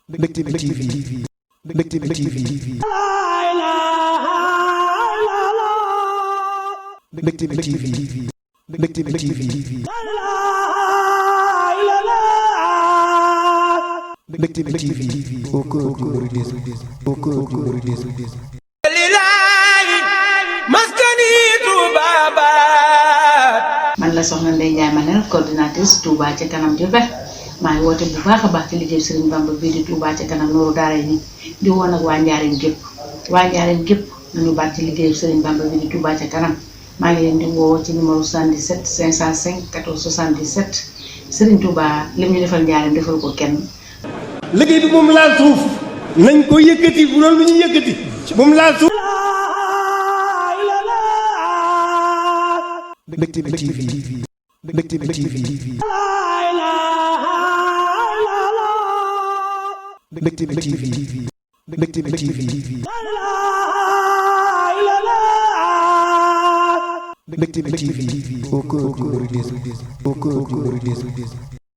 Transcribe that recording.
Mbectemi TV Mbectemi TV Mbectemi TV Mbectemi TV Mbectemi TV au cœur du mouridisme au cœur du mouridisme man la soxna Ndeye Ndiaye Manel coordinatrice Touba ca kanam Diourbel maa ngi woote bu baax a baax ci liggéey Serigne Bamba bii di Touba ca kanam nooru daara ni di woon ak waa Njaareem gépp nañu baat ci liggéey Serigne Bamba bii di Touba ca kanam maa ngi leen di woo ci numéro 77 505 14 77 Serigne Touba lim ñu defal Njaareem defal ko kenn. liggéey bi moom laal suuf nañ ko yëkkati bu doon lu ñu yëkkati moom laal suuf. Mbectemi TV Mbectemi TV Mbectemi TV Mbectemi TV Mbectemi TV au cœur du mouridisme